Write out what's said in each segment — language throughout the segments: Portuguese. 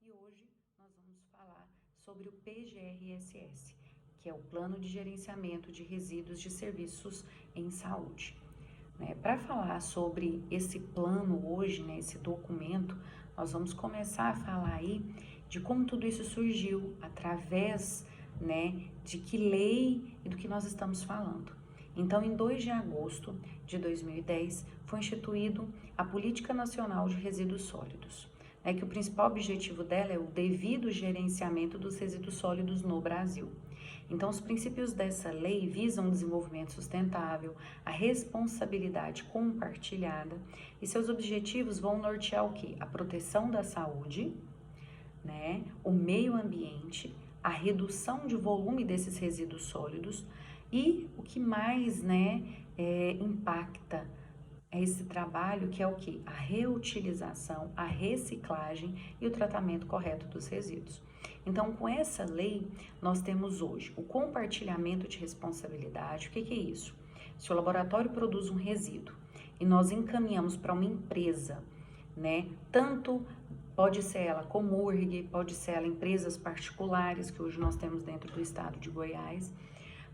E hoje nós vamos falar sobre o PGRSS, que é o Plano de Gerenciamento de Resíduos de Serviços em Saúde. Para falar sobre esse plano hoje, esse documento, nós vamos começar a falar aí de como tudo isso surgiu, através de que lei e do que nós estamos falando. Então, em 2 de agosto de 2010, foi instituído a Política Nacional de Resíduos Sólidos, que o principal objetivo dela é o devido gerenciamento dos resíduos sólidos no Brasil. Então, os princípios dessa lei visam o desenvolvimento sustentável, a responsabilidade compartilhada, e seus objetivos vão nortear o quê? A proteção da saúde, o meio ambiente, a redução de volume desses resíduos sólidos e o que mais impacta esse trabalho, que é o que? A reutilização, a reciclagem e o tratamento correto dos resíduos. Então, com essa lei, nós temos hoje o compartilhamento de responsabilidade. O que é isso? Se o laboratório produz um resíduo e nós encaminhamos para uma empresa, tanto pode ser ela Comurg, pode ser ela empresas particulares, que hoje nós temos dentro do estado de Goiás,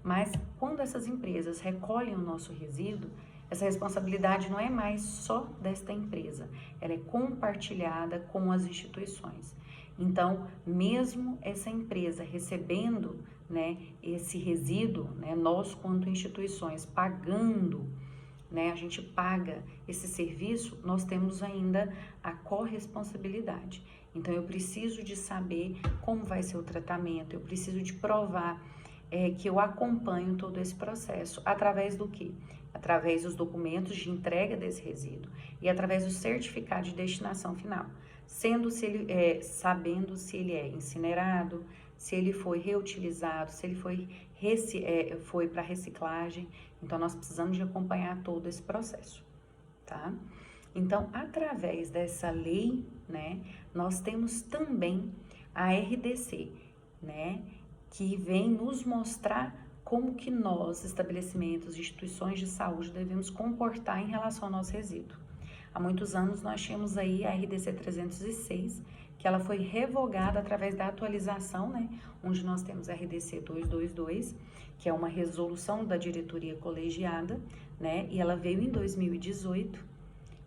mas quando essas empresas recolhem o nosso resíduo, essa responsabilidade não é mais só desta empresa, ela é compartilhada com as instituições. Então, mesmo essa empresa recebendo esse resíduo, nós, quanto instituições, pagando, a gente paga esse serviço, nós temos ainda a corresponsabilidade. Então, eu preciso de saber como vai ser o tratamento, eu preciso de provar que eu acompanho todo esse processo. Através do quê? Através dos documentos de entrega desse resíduo e através do certificado de destinação final, sabendo se ele é incinerado, se ele foi reutilizado, se ele foi para reciclagem. Então, nós precisamos de acompanhar todo esse processo, tá? Então, através dessa lei, nós temos também a RDC, que vem nos mostrar como que nós, estabelecimentos, instituições de saúde, devemos comportar em relação ao nosso resíduo. Há muitos anos nós tínhamos aí a RDC 306, que ela foi revogada através da atualização, onde nós temos a RDC 222, que é uma resolução da diretoria colegiada, e ela veio em 2018,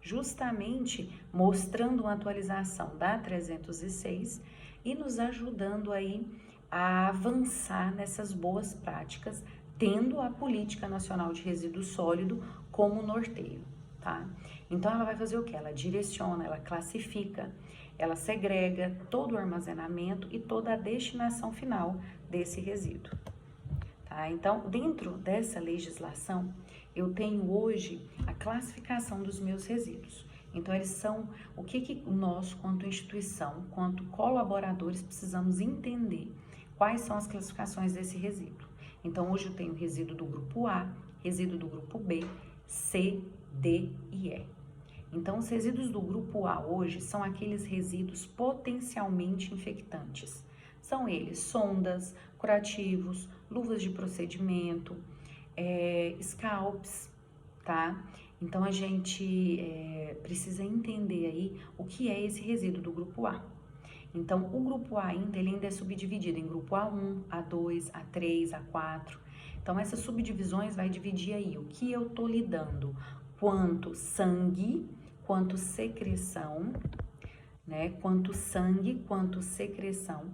justamente mostrando uma atualização da 306 e nos ajudando aí a avançar nessas boas práticas, tendo a Política Nacional de Resíduo Sólido como norteio, tá? Então, ela vai fazer o quê? Ela direciona, ela classifica, ela segrega todo o armazenamento e toda a destinação final desse resíduo, tá? Então, dentro dessa legislação, eu tenho hoje a classificação dos meus resíduos. Então, eles são o que nós, quanto instituição, quanto colaboradores, precisamos entender quais são as classificações desse resíduo. Então, hoje eu tenho resíduo do grupo A, resíduo do grupo B, C, D e E. Então, os resíduos do grupo A hoje são aqueles resíduos potencialmente infectantes. São eles sondas, curativos, luvas de procedimento, scalps, tá? Então, a gente precisa entender aí o que é esse resíduo do grupo A. Então, o grupo A ainda é subdividido em grupo A1, A2, A3, A4. Então, essas subdivisões vai dividir aí o que eu tô lidando, quanto sangue, quanto secreção, quanto sangue, quanto secreção,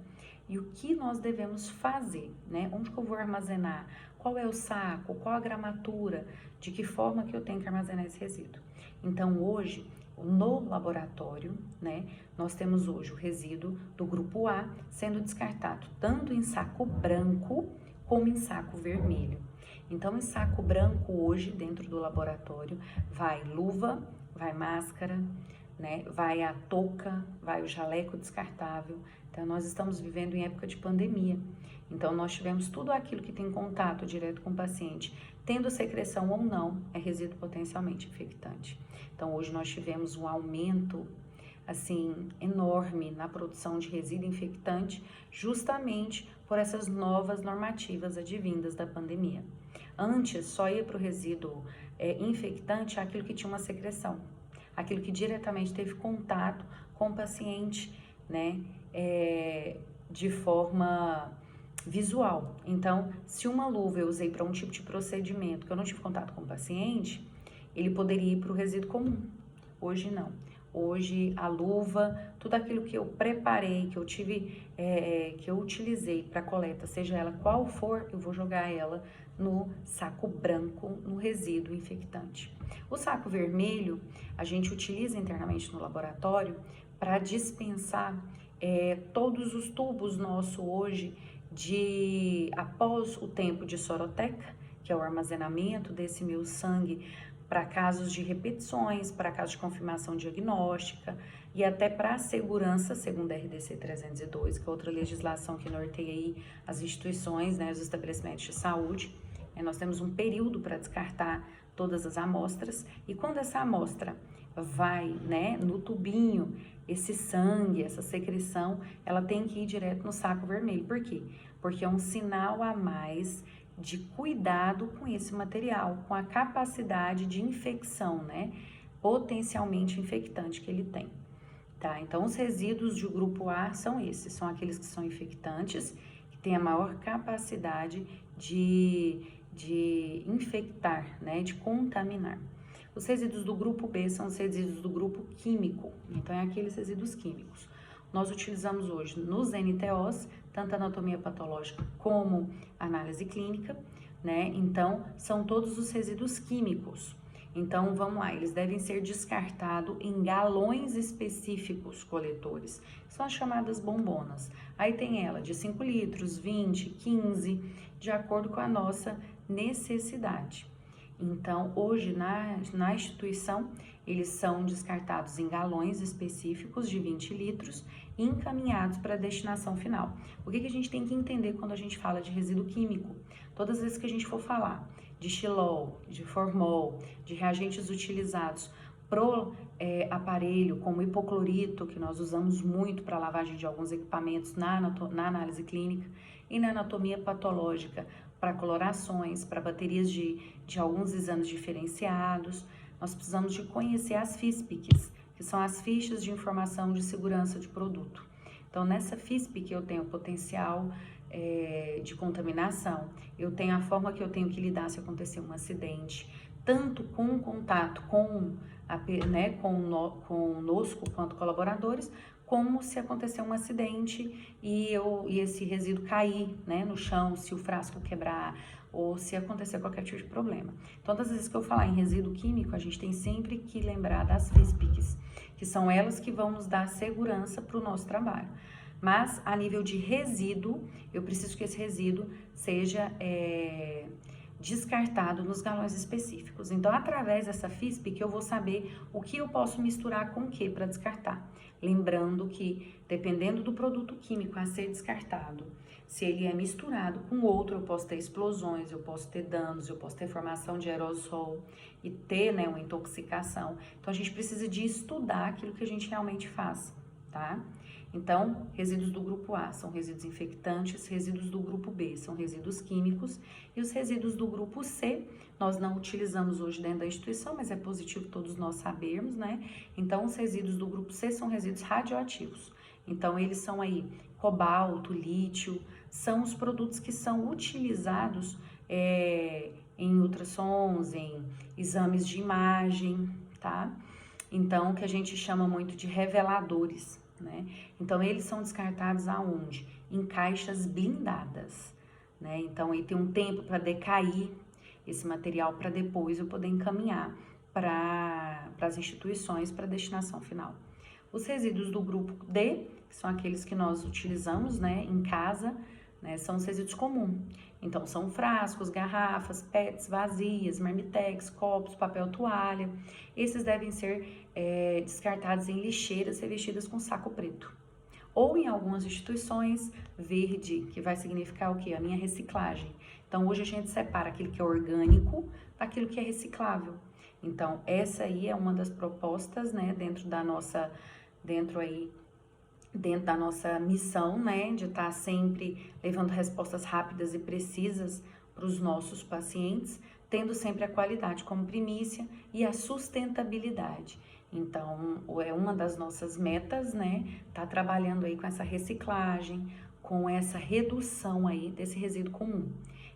e o que nós devemos fazer, onde que eu vou armazenar, qual é o saco, qual a gramatura, de que forma que eu tenho que armazenar esse resíduo. Então, hoje, no laboratório, nós temos hoje o resíduo do grupo A sendo descartado tanto em saco branco como em saco vermelho. Então, em saco branco hoje, dentro do laboratório, vai luva, vai máscara, vai a touca, vai o jaleco descartável. Então, nós estamos vivendo em época de pandemia. Então, nós tivemos tudo aquilo que tem contato direto com o paciente, tendo secreção ou não, é resíduo potencialmente infectante. Então, hoje nós tivemos um aumento, assim, enorme na produção de resíduo infectante, justamente por essas novas normativas advindas da pandemia. Antes, só ia para o resíduo infectante aquilo que tinha uma secreção, aquilo que diretamente teve contato com o paciente, de forma visual. Então, se uma luva eu usei para um tipo de procedimento que eu não tive contato com o paciente, ele poderia ir para o resíduo comum. Hoje não. Hoje a luva, tudo aquilo que eu preparei, que eu tive, que eu utilizei para coleta, seja ela qual for, eu vou jogar ela no saco branco, no resíduo infectante. O saco vermelho a gente utiliza internamente no laboratório para dispensar todos os tubos nossos hoje após o tempo de soroteca, que é o armazenamento desse meu sangue para casos de repetições, para casos de confirmação diagnóstica e até para a segurança, segundo a RDC 302, que é outra legislação que norteia aí as instituições, né, os estabelecimentos de saúde. Nós temos um período para descartar todas as amostras e quando essa amostra vai, né, no tubinho, esse sangue, essa secreção, ela tem que ir direto no saco vermelho. Por quê? Porque é um sinal a mais de cuidado com esse material, com a capacidade de infecção, né, potencialmente infectante que ele tem, tá? Então, os resíduos de grupo A são esses, são aqueles que são infectantes, que têm a maior capacidade de infectar, né, de contaminar. Os resíduos do grupo B são os resíduos do grupo químico, então é aqueles resíduos químicos. Nós utilizamos hoje nos NTOs, tanto anatomia patológica como análise clínica, né? Então, são todos os resíduos químicos. Então, vamos lá, eles devem ser descartados em galões específicos coletores, são as chamadas bombonas. Aí tem ela de 5 litros, 20, 15, de acordo com a nossa necessidade. Então, hoje na instituição, eles são descartados em galões específicos de 20 litros e encaminhados para a destinação final. O que a gente tem que entender quando a gente fala de resíduo químico? Todas as vezes que a gente for falar de xilol, de formol, de reagentes utilizados pro aparelho, como hipoclorito, que nós usamos muito para lavagem de alguns equipamentos na análise clínica, e na anatomia patológica, para colorações, para baterias de alguns exames diferenciados, nós precisamos de conhecer as FISPICs, que são as fichas de informação de segurança de produto. Então, nessa FISPIC eu tenho potencial de contaminação, eu tenho a forma que eu tenho que lidar se acontecer um acidente, tanto com contato conosco quanto colaboradores, como se acontecer um acidente e esse resíduo cair, né, no chão, se o frasco quebrar ou se acontecer qualquer tipo de problema. Então, todas as vezes que eu falar em resíduo químico, a gente tem sempre que lembrar das FISPICs, que são elas que vão nos dar segurança para o nosso trabalho. Mas, a nível de resíduo, eu preciso que esse resíduo seja descartado nos galões específicos. Então, através dessa FISPIC, eu vou saber o que eu posso misturar com o que para descartar. Lembrando que, dependendo do produto químico a ser descartado, se ele é misturado com outro, eu posso ter explosões, eu posso ter danos, eu posso ter formação de aerossol e ter, né, uma intoxicação. Então, a gente precisa de estudar aquilo que a gente realmente faz, tá? Então, resíduos do grupo A são resíduos infectantes, resíduos do grupo B são resíduos químicos e os resíduos do grupo C nós não utilizamos hoje dentro da instituição, mas é positivo todos nós sabermos, né? Então, os resíduos do grupo C são resíduos radioativos. Então, eles são aí cobalto, lítio, são os produtos que são utilizados em ultrassons, em exames de imagem, tá? Então, que a gente chama muito de reveladores, né? Então, eles são descartados aonde? Em caixas blindadas, né? Então, aí tem um tempo para decair esse material para depois eu poder encaminhar para as instituições para destinação final. Os resíduos do grupo D, que são aqueles que nós utilizamos, né, em casa, né, são os resíduos comuns. Então, são frascos, garrafas, PETs vazias, marmitex, copos, papel toalha. Esses devem ser descartados em lixeiras revestidas com saco preto. Ou em algumas instituições, verde, que vai significar o quê? A minha reciclagem. Então, hoje a gente separa aquilo que é orgânico daquilo que é reciclável. Então, essa aí é uma das propostas, né, dentro da nossa missão, né, de estar sempre levando respostas rápidas e precisas para os nossos pacientes, tendo sempre a qualidade como primícia e a sustentabilidade. Então, é uma das nossas metas, né? Tá trabalhando aí com essa reciclagem, com essa redução aí desse resíduo comum.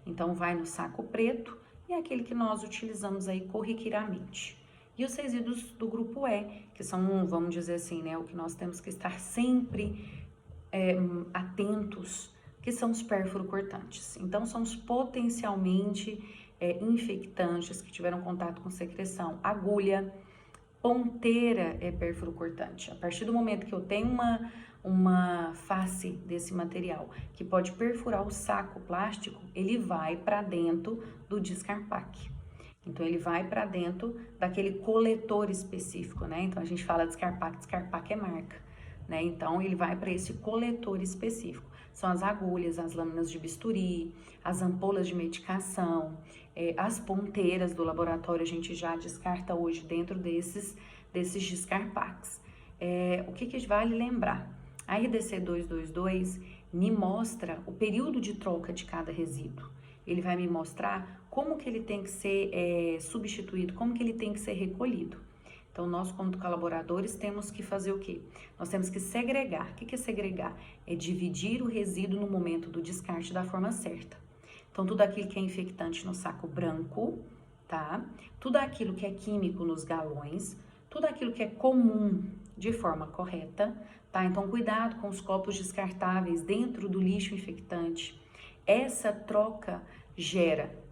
Então, vai no saco preto e é aquele que nós utilizamos aí corriqueiramente. E os resíduos do grupo E, que são, vamos dizer assim, né, o que nós temos que estar sempre atentos, que são os pérfuro-cortantes. Então, são os potencialmente infectantes que tiveram contato com secreção. Agulha, ponteira é pérfuro-cortante. A partir do momento que eu tenho uma face desse material que pode perfurar o saco plástico, ele vai para dentro do descarpaque. Então, ele vai para dentro daquele coletor específico, né? Então, a gente fala descarpaque é marca, né? Então, ele vai para esse coletor específico. São as agulhas, as lâminas de bisturi, as ampolas de medicação, as ponteiras do laboratório a gente já descarta hoje dentro desses descarpaques. O que vale lembrar? A RDC 222 me mostra o período de troca de cada resíduo. Ele vai me mostrar como que ele tem que ser substituído, como que ele tem que ser recolhido. Então, nós, como colaboradores, temos que fazer o quê? Nós temos que segregar. O que é segregar? É dividir o resíduo no momento do descarte da forma certa. Então, tudo aquilo que é infectante no saco branco, tá? Tudo aquilo que é químico nos galões, tudo aquilo que é comum de forma correta, tá? Então, cuidado com os copos descartáveis dentro do lixo infectante. Essa troca gera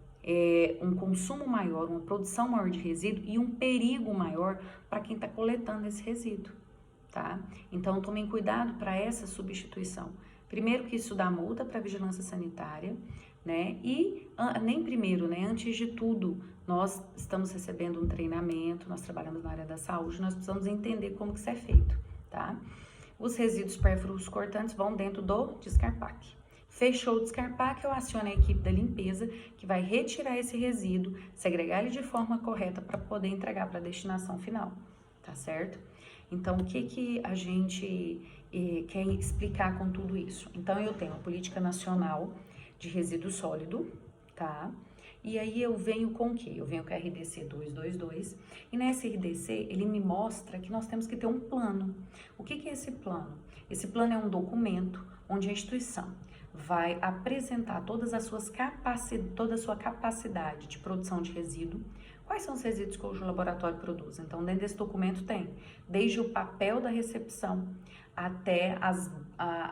um consumo maior, uma produção maior de resíduo e um perigo maior para quem está coletando esse resíduo, tá? Então, tomem cuidado para essa substituição. Primeiro que isso dá multa para a vigilância sanitária, né? E nem primeiro, né? Antes de tudo, nós estamos recebendo um treinamento, nós trabalhamos na área da saúde, nós precisamos entender como que isso é feito, tá? Os resíduos pérfuros cortantes vão dentro do descarpaque. Fechou o descarpaque, eu aciono a equipe da limpeza que vai retirar esse resíduo, segregar ele de forma correta para poder entregar para a destinação final, tá certo? Então, o que a gente quer explicar com tudo isso? Então, eu tenho a Política Nacional de Resíduo Sólido, tá? E aí eu venho com o quê? Eu venho com a RDC 222 e nessa RDC ele me mostra que nós temos que ter um plano. O que é esse plano? Esse plano é um documento onde a instituição vai apresentar toda a sua capacidade de produção de resíduo. Quais são os resíduos que hoje o laboratório produz? Então, dentro desse documento tem desde o papel da recepção até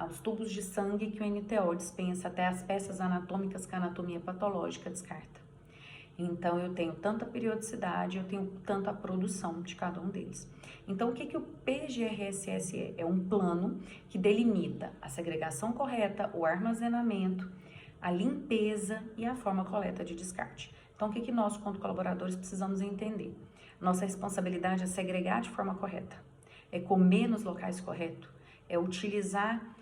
os tubos de sangue que o NTO dispensa, até as peças anatômicas que a anatomia patológica descarta. Então, eu tenho tanto a periodicidade, eu tenho tanto a produção de cada um deles. Então, o que o PGRSS é? É um plano que delimita a segregação correta, o armazenamento, a limpeza e a forma correta de descarte. Então, o que nós, quanto colaboradores, precisamos entender? Nossa responsabilidade é segregar de forma correta, é comer nos locais corretos, é utilizar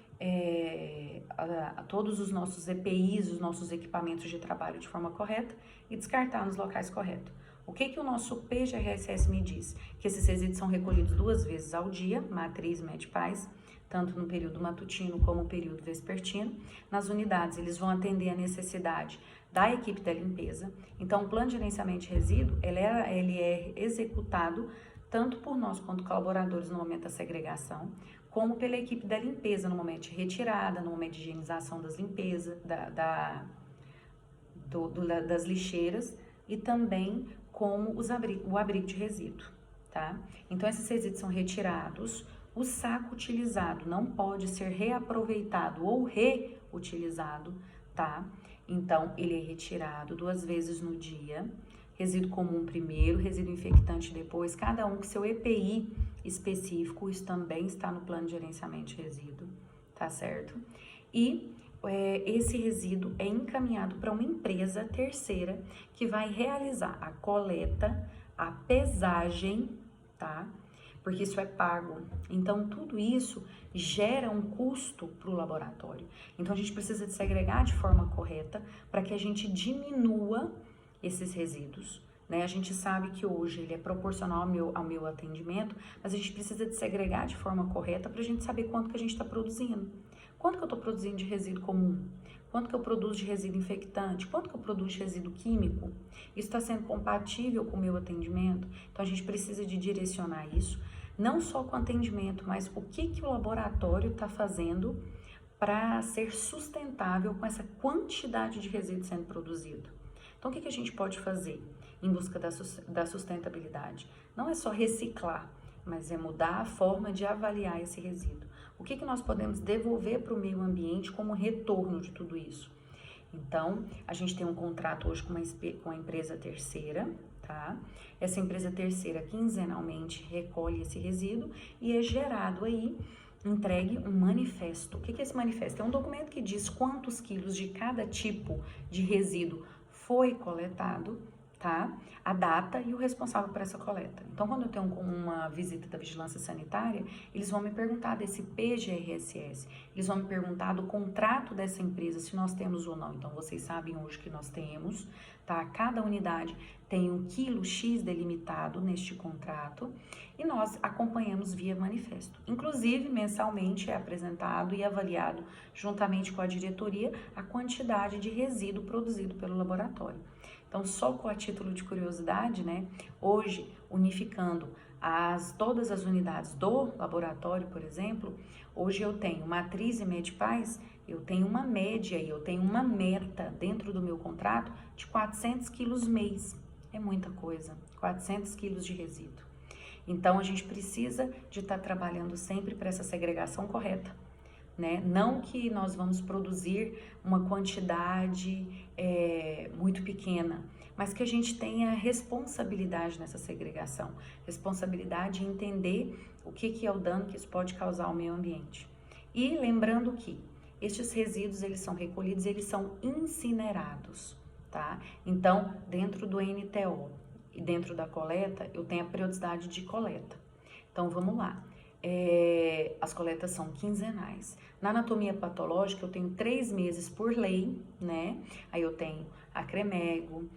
todos os nossos EPIs, os nossos equipamentos de trabalho de forma correta e descartar nos locais corretos. O que o nosso PGRSS me diz? Que esses resíduos são recolhidos 2 vezes ao dia, matriz, média e paz, tanto no período matutino como no período vespertino. Nas unidades, eles vão atender a necessidade da equipe da limpeza. Então, o plano de gerenciamento de resíduo, ele é executado tanto por nós quanto colaboradores no momento da segregação, como pela equipe da limpeza no momento de retirada, no momento de higienização das limpezas, das lixeiras e também como o abrigo de resíduo, tá? Então, esses resíduos são retirados, o saco utilizado não pode ser reaproveitado ou reutilizado, tá? Então, ele é retirado 2 vezes no dia, resíduo comum primeiro, resíduo infectante depois, cada um com seu EPI específico, isso também está no plano de gerenciamento de resíduo, tá certo? E esse resíduo é encaminhado para uma empresa terceira que vai realizar a coleta, a pesagem, tá? Porque isso é pago. Então, tudo isso gera um custo para o laboratório. Então, a gente precisa de segregar de forma correta para que a gente diminua esses resíduos, né? A gente sabe que hoje ele é proporcional ao meu atendimento, mas a gente precisa de segregar de forma correta para a gente saber quanto que a gente está produzindo. Quanto que eu estou produzindo de resíduo comum? Quanto que eu produzo de resíduo infectante? Quanto que eu produzo de resíduo químico? Isso está sendo compatível com o meu atendimento? Então, a gente precisa de direcionar isso, não só com o atendimento, mas o que o laboratório está fazendo para ser sustentável com essa quantidade de resíduo sendo produzido. Então, o que a gente pode fazer em busca da sustentabilidade? Não é só reciclar, mas é mudar a forma de avaliar esse resíduo. O que nós podemos devolver para o meio ambiente como retorno de tudo isso? Então, a gente tem um contrato hoje com uma empresa terceira, tá? Essa empresa terceira quinzenalmente recolhe esse resíduo e é gerado aí, entregue um manifesto. O que é esse manifesto? É um documento que diz quantos quilos de cada tipo de resíduo foi coletado, tá? A data e o responsável por essa coleta. Então, quando eu tenho uma visita da vigilância sanitária, eles vão me perguntar desse PGRSS, eles vão me perguntar do contrato dessa empresa, se nós temos ou não. Então, vocês sabem hoje que nós temos, tá? Cada unidade tem um quilo X delimitado neste contrato e nós acompanhamos via manifesto. Inclusive, mensalmente é apresentado e avaliado, juntamente com a diretoria, a quantidade de resíduo produzido pelo laboratório. Então, só com a título de curiosidade, né, hoje, unificando todas as unidades do laboratório, por exemplo, hoje eu tenho matriz e medipais, eu tenho uma média e eu tenho uma meta dentro do meu contrato de 400 quilos mês. É muita coisa, 400 quilos de resíduo. Então, a gente precisa de estar trabalhando sempre para essa segregação correta, né? Não que nós vamos produzir uma quantidade muito pequena, mas que a gente tenha responsabilidade nessa segregação, responsabilidade em entender o que é o dano que isso pode causar ao meio ambiente. E lembrando que estes resíduos, eles são recolhidos, eles são incinerados, tá? Então, dentro do NTO e dentro da coleta, eu tenho a periodicidade de coleta. Então, vamos lá. As coletas são quinzenais. Na anatomia patológica, eu tenho 3 meses por lei, né? Aí eu tenho a CREMEGO,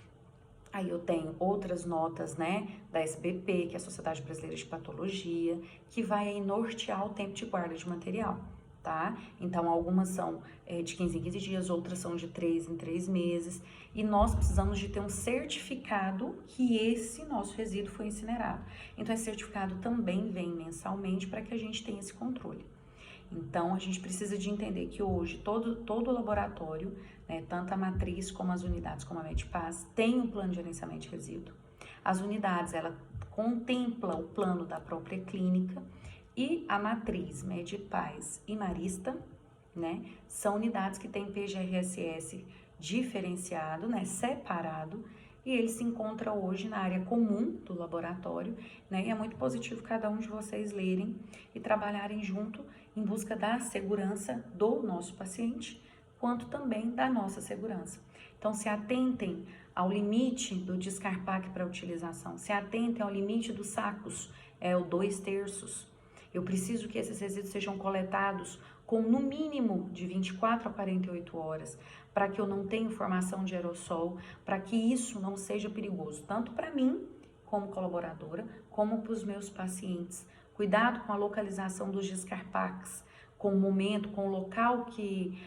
aí eu tenho outras notas, né, da SBP, que é a Sociedade Brasileira de Patologia, que vai aí nortear o tempo de guarda de material, tá? Então, algumas são de 15 em 15 dias, outras são de 3 em 3 meses, e nós precisamos de ter um certificado que esse nosso resíduo foi incinerado. Então, esse certificado também vem mensalmente para que a gente tenha esse controle. Então, a gente precisa de entender que hoje todo laboratório, né, tanto a matriz como as unidades, como a Medipaz, tem um plano de gerenciamento de resíduo. As unidades, ela contempla o plano da própria clínica e a matriz, Medipaz e Marista, né, são unidades que têm PGRSS diferenciado, né, separado, e ele se encontra hoje na área comum do laboratório, né, e é muito positivo cada um de vocês lerem e trabalharem junto em busca da segurança do nosso paciente, quanto também da nossa segurança. Então, se atentem ao limite do descarpaque para utilização, se atentem ao limite dos sacos, o 2/3. Eu preciso que esses resíduos sejam coletados com no mínimo de 24 a 48 horas, para que eu não tenha formação de aerossol, para que isso não seja perigoso, tanto para mim, como colaboradora, como para os meus pacientes. Cuidado com a localização dos descarpaques, com o momento, com o local que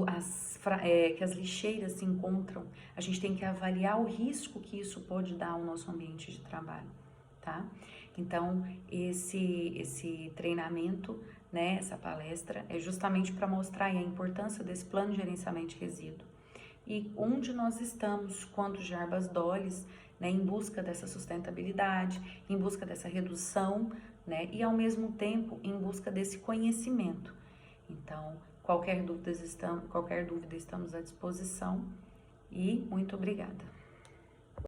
as lixeiras se encontram. A gente tem que avaliar o risco que isso pode dar ao nosso ambiente de trabalho, tá? Então, esse treinamento, né, essa palestra, é justamente para mostrar a importância desse plano de gerenciamento de resíduo e onde nós estamos, quanto Jarbas Dolles, né, em busca dessa sustentabilidade, em busca dessa redução, né, e ao mesmo tempo em busca desse conhecimento. Então, qualquer dúvida estamos à disposição e muito obrigada.